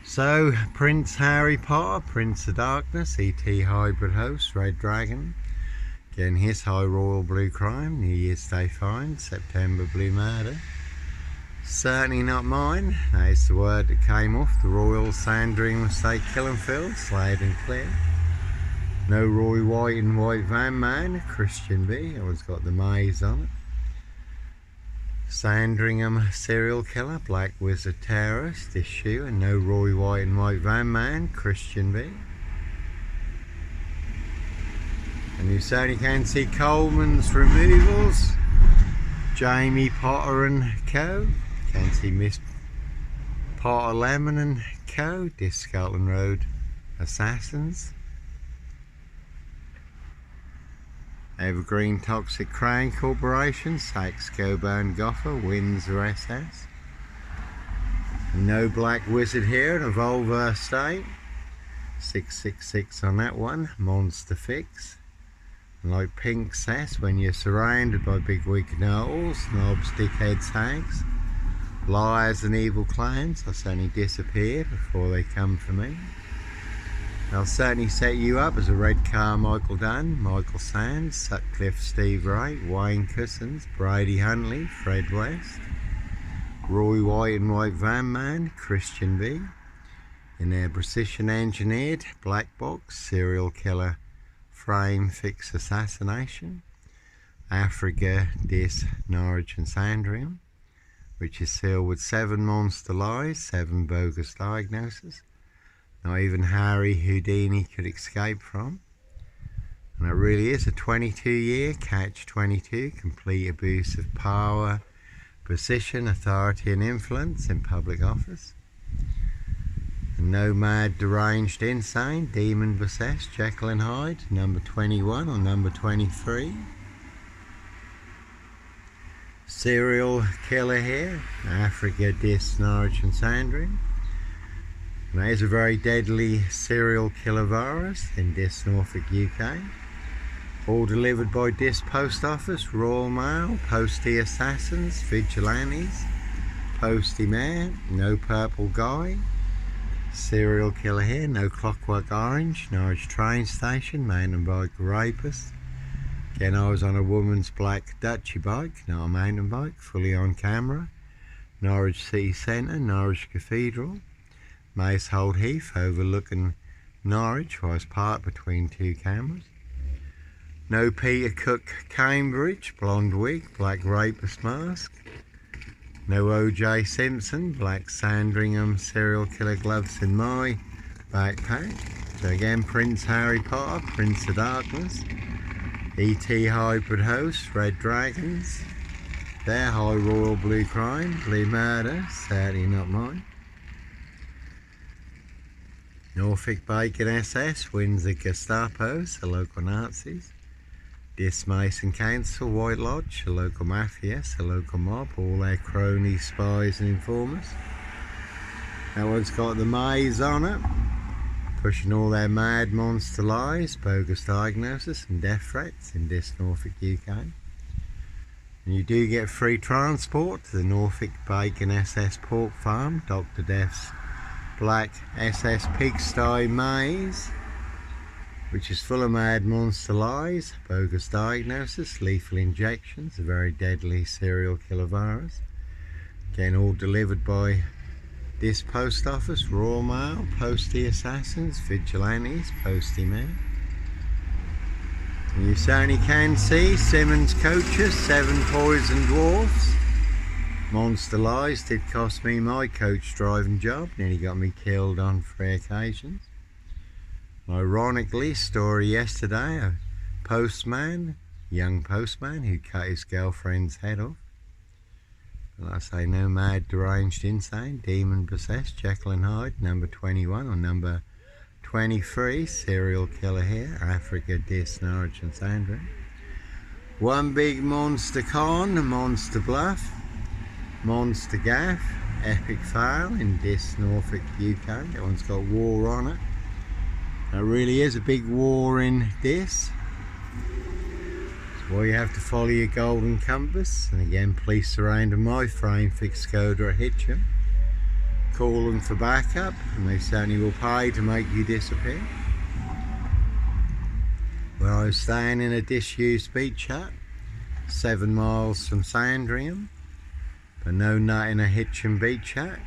So, Prince Harry Potter, Prince of Darkness, ET Hybrid Host, Red Dragon. Again, his High Royal Blue Crime, New Year's Day Find, September Blue Murder. Certainly not mine. That's the word that came off the Royal Sandringham Estate Killing Field, loud and clear. No Roy White and White Van Man, Christian B. Always got the maze on it. Sandringham serial killer, Black Wizard terrorist, issue, and no Roy White and White Van Man, Christian B. And you certainly can see Coleman's removals, Jamie Potter and Co. Can see Miss Potter Lemon and Co. Scotland Road Assassins. Evergreen Toxic Crown Corporation, Sykes Coburn Goffer, Windsor SS. No Black Wizard here, an Evolver Estate. 666 on that one, Monster Fix. And like Pink says, when you're surrounded by big weak knowles, knobs, dickheads, hags, liars and evil clowns, I'll certainly disappear before they come for me. I'll certainly set you up as a Red Carmichael Dunn, Michael Sands, Sutcliffe Steve Wright, Wayne Cousins, Brady Huntley, Fred West, Roy White and White Van Man, Christian B. In their precision engineered black box serial killer frame fix assassination, Africa, Dis, Norwich and Sandringham, which is sealed with 7 monster lies, 7 bogus diagnoses. Not even Harry Houdini could escape from. And it really is a 22-year catch-22, complete abuse of power, position, authority and influence in public office. And no mad, deranged, insane, demon possessed Jekyll and Hyde, number 21 or number 23. Serial killer here, Africa, Dis, Norwich and Sandringham. And that is a very deadly serial killer virus in Dis, Norfolk, UK. All delivered by Dis Post Office, Royal Mail, Postie Assassins, Vigilantes, Postie Man, no Purple Guy. Serial killer here, no Clockwork Orange, Norwich train station, mountain bike rapist. Again, I was on a woman's black Dutchy bike, not a mountain bike, fully on camera. Norwich City Centre, Norwich Cathedral. Macehold Heath overlooking Norwich, where I was parked between 2 cameras. No Peter Cook Cambridge, blonde wig, black rapist mask. No O.J. Simpson, black Sandringham serial killer gloves in my backpack. So again, Prince Harry Potter, Prince of Darkness, ET Hybrid Host, Red Dragons, their High Royal Blue Crime, Blue Murder, sadly not mine. Norfolk Bacon SS, Windsor Gestapos, the local Nazis. Dis Mason Council, White Lodge, the local mafias, the local mob, all their cronies, spies and informers. That one's got the maze on it, pushing all their mad monster lies, bogus diagnosis and death threats in Dis, Norfolk, UK. And you do get free transport to the Norfolk Bacon SS Pork Farm, Dr. Death's Black SS Pigsty Maze, which is full of mad monster lies, bogus diagnosis, lethal injections, a very deadly serial killer virus. Again, all delivered by Dis Post Office, Royal Mail, Postie Assassins, Vigilantes, Postie Man. And you certainly can see Simmons Coaches, 7 Poison Dwarfs. Monster lies did cost me my coach driving job, nearly got me killed on 3 occasions. Ironically, story yesterday, a postman, young postman who cut his girlfriend's head off. Like I say, no mad, deranged, insane, demon possessed Jekyll and Hyde, number 21 or number 23, serial killer here, Africa, Dis, Norwich and Sandringham. One big monster con, a monster bluff. Monster Gaff, Epic Fail in Dis, Norfolk, UK. That one's got war on it. There really is a big war in Dis. That's why you have to follow your golden compass. And again, police surrounding my frame fixed Skoda at Hitchin. call them for backup, and they certainly will pay to make you disappear. Where I was staying in a disused beach hut 7 miles from Sandringham, but no nut in a Hitchin beach hut.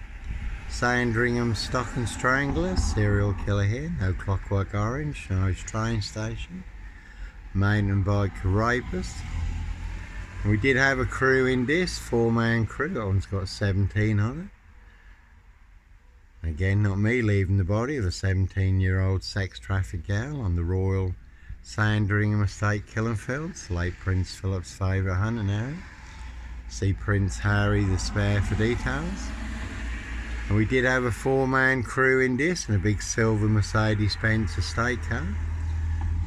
Sandringham Stock and Stranglers, serial killer here, no Clockwork Orange, Norwich train station, mountain bike rapist. We did have a crew in this, 4-man crew, that one's got 17 on it. Again, not me leaving the body of a 17-year-old sex trafficked girl on the Royal Sandringham Estate killing fields, late Prince Philip's favourite hunting area. See Prince Harry the Spare for details. And we did have a 4-man crew in this and a big silver Mercedes-Benz estate car.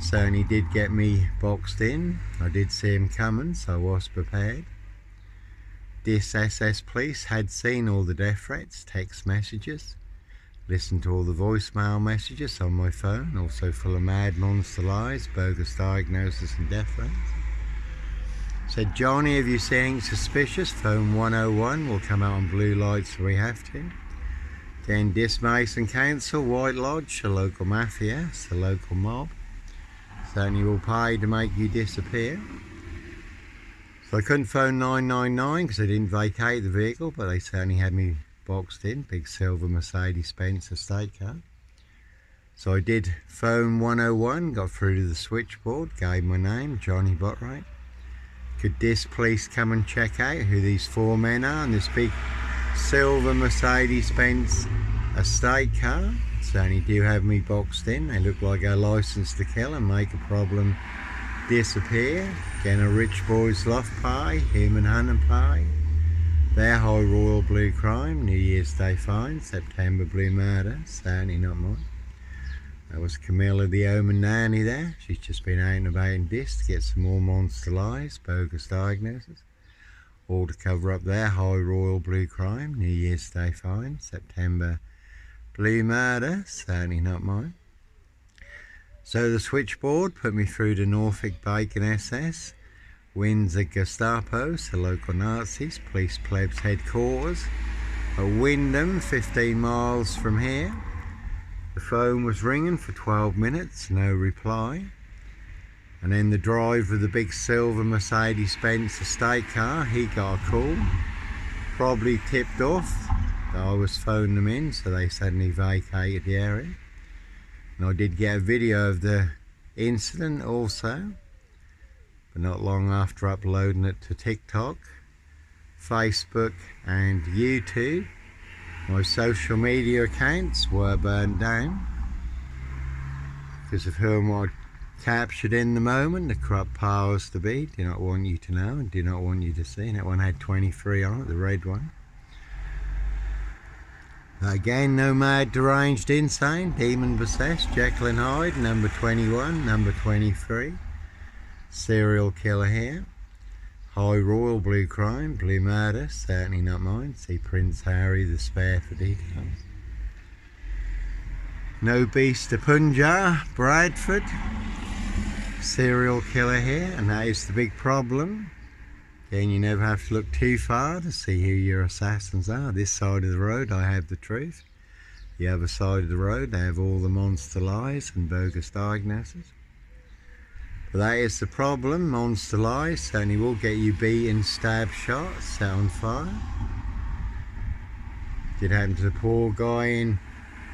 Certainly did get me boxed in. I did see him coming, so I was prepared. This SS police had seen all the death threats, text messages, listened to all the voicemail messages on my phone, also full of mad monster lies, bogus diagnosis and death threats. Said, Johnny, if you see anything suspicious, phone 101, we'll come out on blue lights if we have to. Then this Mason Council, White Lodge, the local mafia, the local mob. Certainly will pay to make you disappear. So I couldn't phone 999 because I didn't vacate the vehicle, but they certainly had me boxed in, big silver Mercedes-Benz estate car. So I did phone 101, got through to the switchboard, gave my name, Johnny Botwright. Could this police come and check out who these 4 men are in this big silver Mercedes-Benz estate car? Certainly do have me boxed in. They look like they're licensed to kill and make a problem disappear. Again, a rich boy's loft pie, human hunting pie. Their high royal blue crime, New Year's Day fine, September blue murder, certainly not mine. That was Camilla the Omen nanny there. She's just been out and about in this to get some more monster lies, bogus diagnosis. All to cover up their high royal blue crime, New Year's Day fine, September blue murder, certainly not mine. So the switchboard put me through to Norfolk Bacon SS, Windsor Gestapos, the local Nazis, police plebs headquarters at Wyndham, 15 miles from here. The phone was ringing for 12 minutes, no reply. And then the driver of the big silver Mercedes-Benz estate car, he got a call, probably tipped off that I was phoning them in, so they suddenly vacated the area. And I did get a video of the incident also, but not long after uploading it to TikTok, Facebook and YouTube, my social media accounts were burned down because of whom I captured in the moment. The corrupt powers to be do not want you to know and do not want you to see. And that one had 23 on it, the red one. Again, no mad, deranged, insane, demon possessed, Jekyll and Hyde, number 21, number 23. Serial killer here. High royal blue crime, blue murder, certainly not mine. See Prince Harry the Spare for details. No beast to Punjab, Bradford. Serial killer here, and that is the big problem. Again, you never have to look too far to see who your assassins are. This side of the road, I have the truth. The other side of the road, they have all the monster lies and bogus diagnoses. But that is the problem. Monster lies certainly will get you beaten, stabbed, shot, set on fire. Did happen to the poor guy in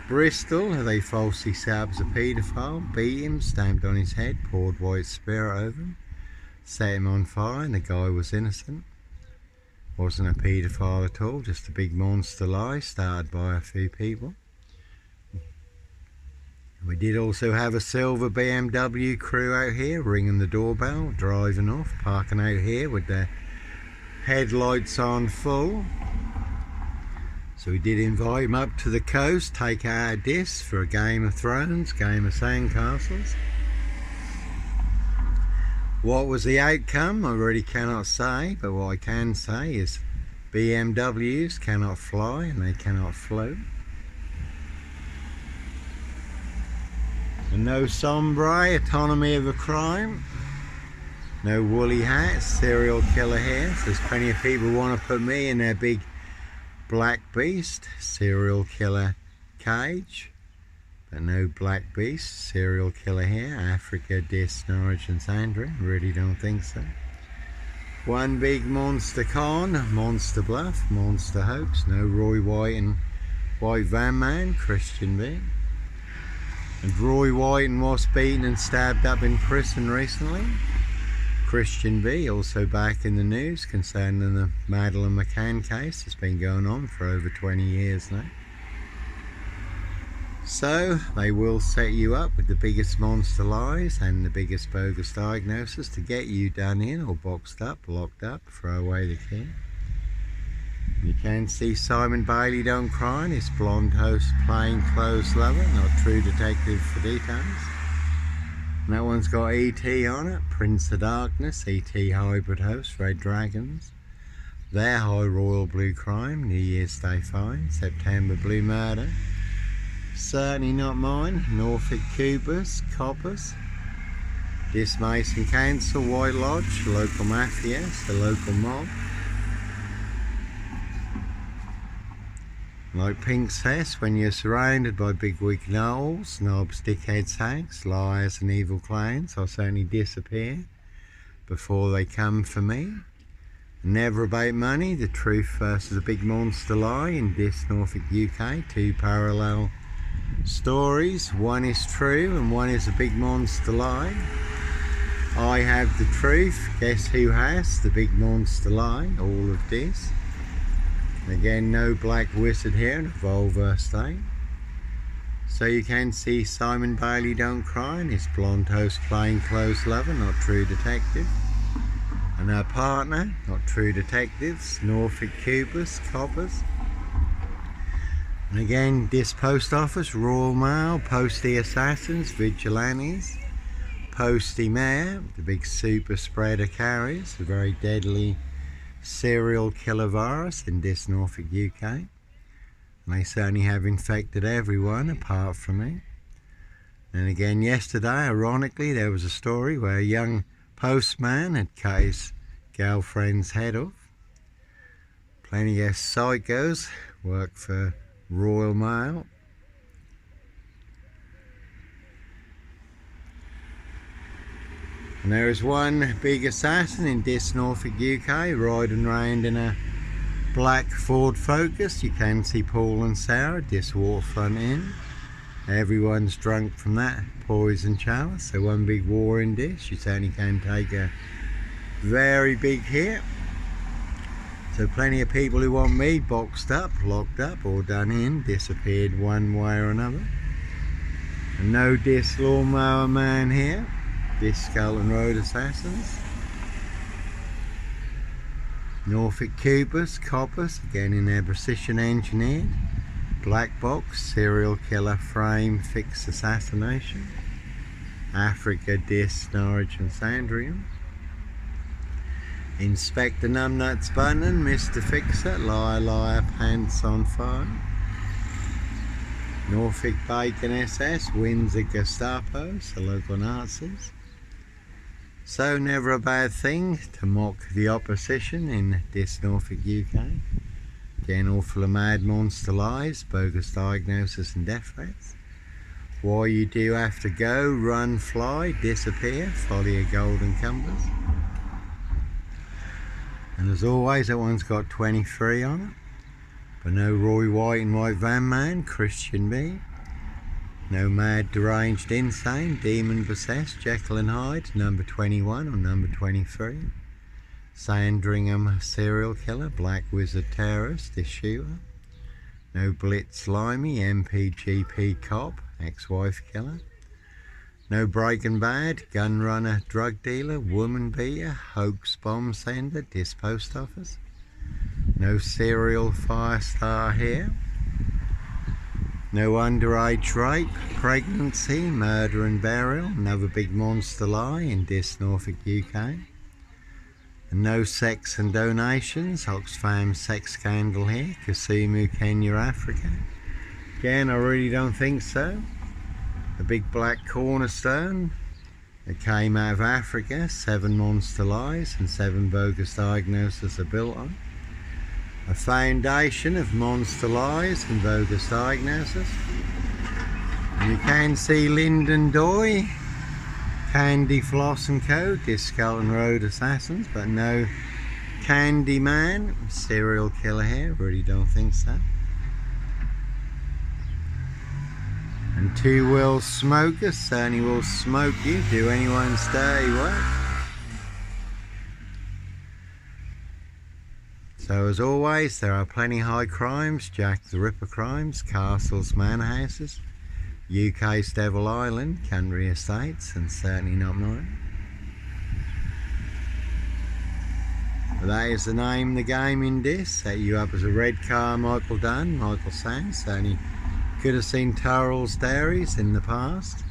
Bristol, who they falsely set up as a paedophile, beat him, stamped on his head, poured white spirit over him, set him on fire, and the guy was innocent. Wasn't a paedophile at all, just a big monster lie started by a few people. We did also have a silver BMW crew out here ringing the doorbell, driving off, parking out here with their headlights on full. So we did invite them up to the coast, take out this for a Game of Thrones, game of sandcastles. What was the outcome? I really cannot say, but what I can say is BMWs cannot fly and they cannot float. And no sombre, autonomy of a crime. No woolly hats, serial killer here. So there's plenty of people who want to put me in their big Black beast, serial killer cage. But no black beast, serial killer here. Africa, Dis, Norwich and Sandringham. Really don't think so. One big monster con, monster bluff, monster hoax. No Roy White and White Van Man, Christian B. And Roy White was beaten and stabbed up in prison recently. Christian B, also back in the news concerning the Madeleine McCann case. It's been going on for over 20 years now. So they will set you up with the biggest monster lies and the biggest bogus diagnosis to get you done in or boxed up, locked up, throw away the key. You can see Simon Bailey Don't Cry, his blonde host plain clothes lover, not true detective for details. And that one's got E.T. on it, Prince of Darkness, E.T. hybrid host, Red Dragons. Their High Royal Blue Crime, New Year's Day Fine, September Blue Murder. Certainly not mine, Norfolk Coopers, Coppers. Dis Mason Council, White Lodge, local mafias, the local mob. Like Pink says, when you're surrounded by bigwig gnolls, snobs, dickheads, hags, liars and evil clowns, I'll certainly disappear before they come for me. Never about money, the truth versus a big monster lie in Dis, Norfolk, UK. Two parallel stories, one is true and one is a big monster lie. I have the truth, guess who has the big monster lie? All of this. Again, no black wizard here in a vulvar state. So you can see Simon Bailey Don't Cry and his blonde host plain clothes lover, not true detective. And her partner, not true detectives, Norfolk Coopers, Coppers. And again, Dis Post Office, Royal Mail, Postie Assassins, Vigilantes, Postie Mayor, the big super spreader carriers, the very deadly serial killer virus in Dis, Norfolk, UK. And they certainly have infected everyone apart from me. And again, yesterday, ironically, there was a story where a young postman had cut his girlfriend's head off. Plenty of psychos work for Royal Mail. And there is one big assassin in Dis, Norfolk, UK, riding around in a black Ford Focus. You can see Paul and Sarah, Dis Waterfront Inn. Everyone's drunk from that poison chalice. So one big war in Dis. You certainly can take a very big hit. So plenty of people who want me boxed up, locked up or done in, disappeared one way or another. And no Dis Lawnmower Man here. Dis Skelton Road Assassins. Norfolk Coopers, Coppers, again in their precision engineered. Black box, serial killer frame fix assassination. Africa, Dis, Norwich and Sandringham. Inspector Numbnuts Bunnan, Mr. Fixer, Liar Liar Pants on Fire. Norfolk Bacon SS, Windsor Gestapos, the local Nazis. So never a bad thing to mock the opposition in Dis, Norfolk, UK. Again, all full of mad monster lies, bogus diagnosis and death threats. Why you do have to go, run, fly, disappear, folly of golden compass. And as always, that one's got 23 on it. But no Roy White and White Van Man, Christian B. No mad, deranged, insane, demon possessed, Jekyll and Hyde, number 21 or number 23. Sandringham serial killer, black wizard terrorist, issuer. No blitz slimy, MPGP cop, ex-wife killer. No Breaking Bad, gun runner, drug dealer, woman beater, hoax bomb sender, Dis Post Office. No serial fire star here. No underage rape, pregnancy, murder and burial, another big monster lie in Dis, Norfolk, UK. And no sex and donations, Oxfam sex scandal here, Kisumu, Kenya, Africa. Again, I really don't think so. A big black cornerstone that came out of Africa, 7 monster lies and 7 bogus diagnoses are built on. A foundation of monster lies and bogus diagnosis. And you can see Lyndon Doy, Candy Floss and Co, Disco and Road Assassins, but no Candy Man, serial killer here, really don't think so. And Two Will Smokers, certainly will smoke you, do anyone's dirty work. So as always, there are plenty high crimes, Jack the Ripper crimes, castles, manor houses, UK's Devil Island, Canterbury Estates, and certainly not mine. But that is the name of the game in this. Set you up as a red car, Michael Dunn, Michael Sands. Certainly could have seen Turrell's Dairies in the past.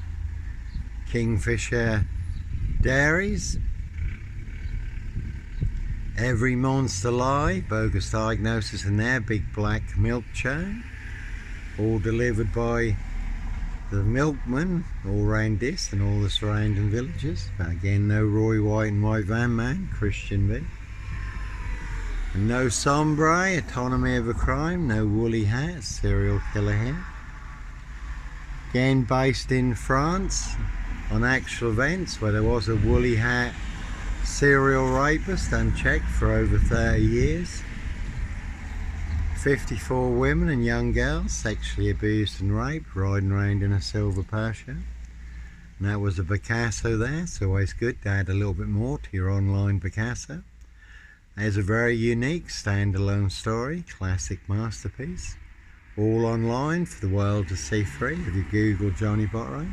Kingfisher Dairies. Every Monster Lie, bogus diagnosis in there, big black milk churn. All delivered by the milkman all round this and all the surrounding villages. But again, no Roy White and White Van Man, Christian V. And no Sombre, Autonomy of a Crime, no Woolly Hat, serial killer here. Again based in France on actual events where there was a Woolly Hat serial rapist unchecked for over 30 years. 54 women and young girls sexually abused and raped, riding around in a silver Porsche. And that was a Picasso there, it's always good to add a little bit more to your online Picasso. There's a very unique standalone story, classic masterpiece. All online for the world to see free if you Google Johnny Botray.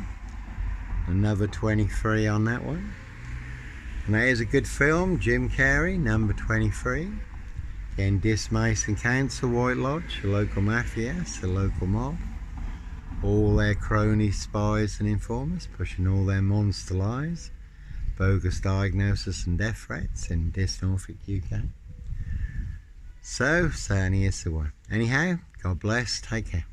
Another 23 on that one. And that is a good film, Jim Carrey, number 23. Again, Dismason Council, White Lodge, a local mafia, a local mob. All their cronies, spies and informers pushing all their monster lies. Bogus diagnosis and death threats in this Norfolk, UK. So, certainly is the one. Anyhow, God bless, take care.